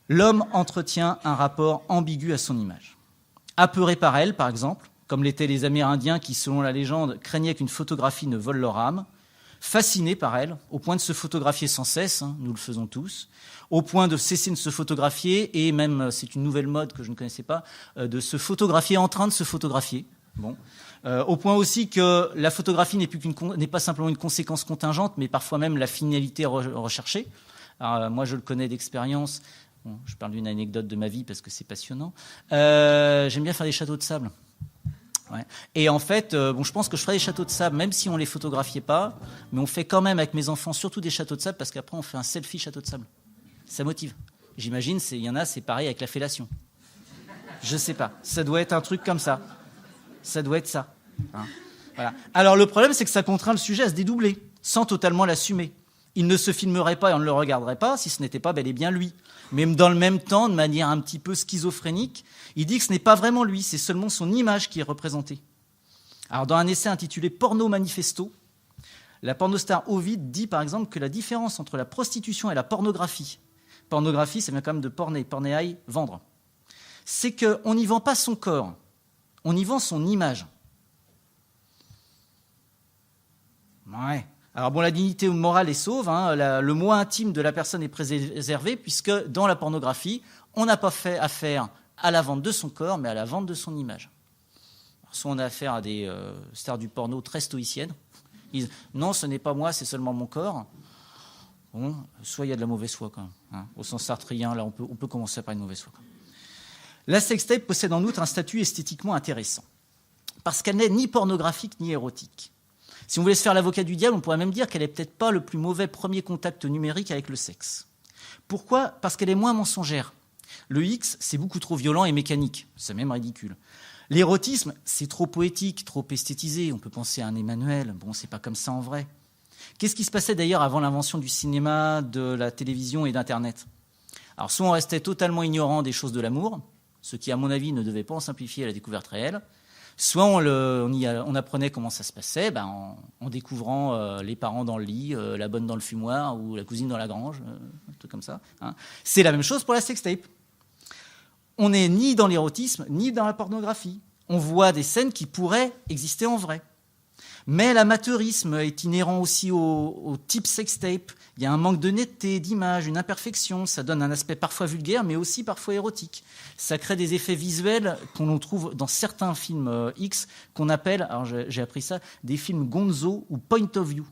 L'homme entretient un rapport ambigu à son image. Apeuré par elle, par exemple, comme l'étaient les Amérindiens qui, selon la légende, craignaient qu'une photographie ne vole leur âme, fasciné par elle, au point de se photographier sans cesse, nous le faisons tous, au point de cesser de se photographier, et même, c'est une nouvelle mode que je ne connaissais pas, de se photographier en train de se photographier. Bon. Au point aussi que la photographie n'est pas simplement une conséquence contingente, mais parfois même la finalité recherchée. Alors, moi, je le connais d'expérience. Bon, je parle d'une anecdote de ma vie parce que c'est passionnant. J'aime bien faire des châteaux de sable. Ouais. Et en fait, je pense que je ferai des châteaux de sable, même si on ne les photographiait pas, mais on fait quand même avec mes enfants surtout des châteaux de sable parce qu'après, on fait un selfie château de sable. Ça motive. J'imagine, il y en a, c'est pareil avec la fellation. Je sais pas. Ça doit être un truc comme ça. Ça doit être ça. Hein, voilà. Alors, le problème, c'est que ça contraint le sujet à se dédoubler, sans totalement l'assumer. Il ne se filmerait pas et on ne le regarderait pas si ce n'était pas bel et bien lui. Mais dans le même temps, de manière un petit peu schizophrénique, il dit que ce n'est pas vraiment lui, c'est seulement son image qui est représentée. Alors, dans un essai intitulé « Porno Manifesto », la pornostar Ovid dit par exemple que la différence entre la prostitution et la pornographie, pornographie, ça vient quand même de porner, pornéaï, vendre, c'est qu'on n'y vend pas son corps, on y vend son image. Ouais. Alors bon, la dignité morale est sauve, le moi intime de la personne est préservé, puisque dans la pornographie, on n'a pas fait affaire à la vente de son corps, mais à la vente de son image. Alors, soit on a affaire à des stars du porno très stoïciennes, ils disent « Non, ce n'est pas moi, c'est seulement mon corps ». Bon, soit il y a de la mauvaise foi quand même. Au sens sartrien, là, on peut commencer par une mauvaise foi. La sextape possède en outre un statut esthétiquement intéressant, parce qu'elle n'est ni pornographique ni érotique. Si on voulait se faire l'avocat du diable, on pourrait même dire qu'elle n'est peut-être pas le plus mauvais premier contact numérique avec le sexe. Pourquoi ? Parce qu'elle est moins mensongère. Le X, c'est beaucoup trop violent et mécanique. C'est même ridicule. L'érotisme, c'est trop poétique, trop esthétisé. On peut penser à un Emmanuel. Bon, c'est pas comme ça en vrai. Qu'est-ce qui se passait d'ailleurs avant l'invention du cinéma, de la télévision et d'Internet ? Alors, soit on restait totalement ignorant des choses de l'amour, ce qui, à mon avis, ne devait pas en simplifier la découverte réelle. Soit on apprenait comment ça se passait en découvrant les parents dans le lit, la bonne dans le fumoir ou la cousine dans la grange, un truc comme ça. C'est la même chose pour la sextape. On n'est ni dans l'érotisme, ni dans la pornographie. On voit des scènes qui pourraient exister en vrai. Mais l'amateurisme est inhérent aussi au type sextape. Il y a un manque de netteté, d'image, une imperfection. Ça donne un aspect parfois vulgaire, mais aussi parfois érotique. Ça crée des effets visuels qu'on trouve dans certains films X, qu'on appelle, alors j'ai appris ça, des films gonzo ou point of view.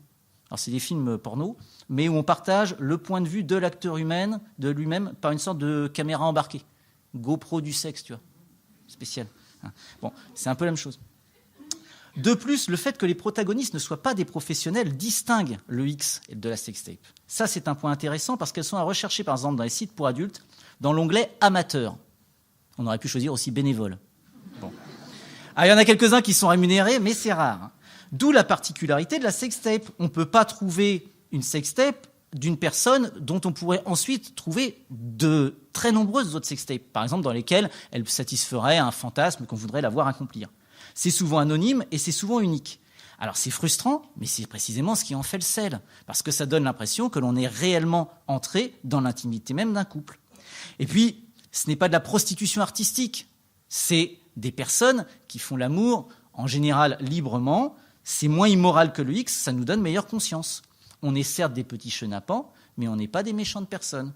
Alors c'est des films porno, mais où on partage le point de vue de l'acteur humain, de lui-même, par une sorte de caméra embarquée. GoPro du sexe, tu vois. Spécial. Bon, c'est un peu la même chose. De plus, le fait que les protagonistes ne soient pas des professionnels distingue le X de la sextape. Ça, c'est un point intéressant parce qu'elles sont à rechercher, par exemple, dans les sites pour adultes, dans l'onglet amateur. On aurait pu choisir aussi bénévole. Bon. Alors, il y en a quelques-uns qui sont rémunérés, mais c'est rare. D'où la particularité de la sextape. On ne peut pas trouver une sextape d'une personne dont on pourrait ensuite trouver de très nombreuses autres sextapes, par exemple, dans lesquelles elle satisferait un fantasme qu'on voudrait la voir accomplir. C'est souvent anonyme et c'est souvent unique. Alors c'est frustrant, mais c'est précisément ce qui en fait le sel, parce que ça donne l'impression que l'on est réellement entré dans l'intimité même d'un couple. Et puis, ce n'est pas de la prostitution artistique, c'est des personnes qui font l'amour, en général librement. C'est moins immoral que le X, ça nous donne meilleure conscience. On est certes des petits chenapans, mais on n'est pas des méchantes personnes.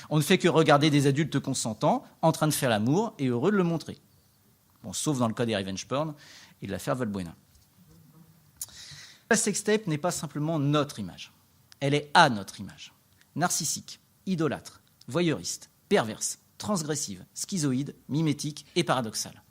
On ne fait que regarder des adultes consentants, en train de faire l'amour, et heureux de le montrer. Bon, sauf dans le cas des revenge porn et de l'affaire Valbuena. La sextape n'est pas simplement notre image. Elle est à notre image. Narcissique, idolâtre, voyeuriste, perverse, transgressive, schizoïde, mimétique et paradoxale.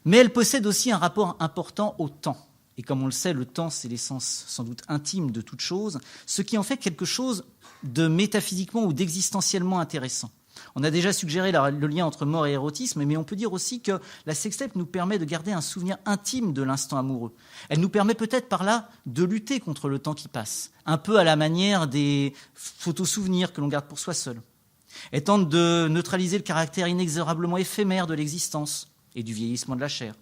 Mais elle possède aussi un rapport important au temps. Et comme on le sait, le temps, c'est l'essence sans doute intime de toute chose, ce qui en fait quelque chose de métaphysiquement ou d'existentiellement intéressant. On a déjà suggéré le lien entre mort et érotisme, mais on peut dire aussi que la sextape nous permet de garder un souvenir intime de l'instant amoureux. Elle nous permet peut-être par là de lutter contre le temps qui passe, un peu à la manière des photos-souvenirs que l'on garde pour soi seul. Elle tente de neutraliser le caractère inexorablement éphémère de l'existence et du vieillissement de la chair,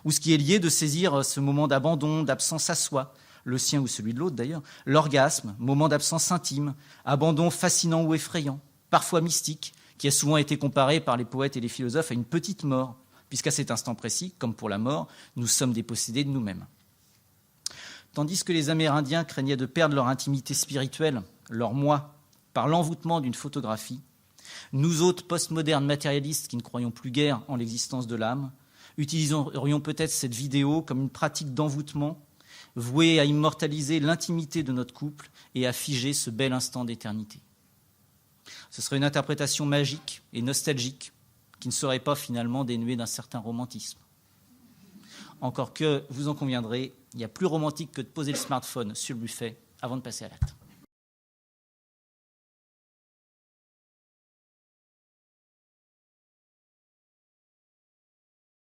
ou ce qui est lié de saisir ce moment d'abandon, d'absence à soi, le sien ou celui de l'autre d'ailleurs, l'orgasme, moment d'absence intime, abandon fascinant ou effrayant. parfois mystique, qui a souvent été comparée par les poètes et les philosophes à une petite mort, puisqu'à cet instant précis, comme pour la mort, nous sommes dépossédés de nous-mêmes. Tandis que les Amérindiens craignaient de perdre leur intimité spirituelle, leur moi, par l'envoûtement d'une photographie, nous autres postmodernes matérialistes qui ne croyons plus guère en l'existence de l'âme, utiliserions peut-être cette vidéo comme une pratique d'envoûtement vouée à immortaliser l'intimité de notre couple et à figer ce bel instant d'éternité. Ce serait une interprétation magique et nostalgique qui ne serait pas finalement dénuée d'un certain romantisme. Encore que, vous en conviendrez, il y a plus romantique que de poser le smartphone sur le buffet avant de passer à l'acte.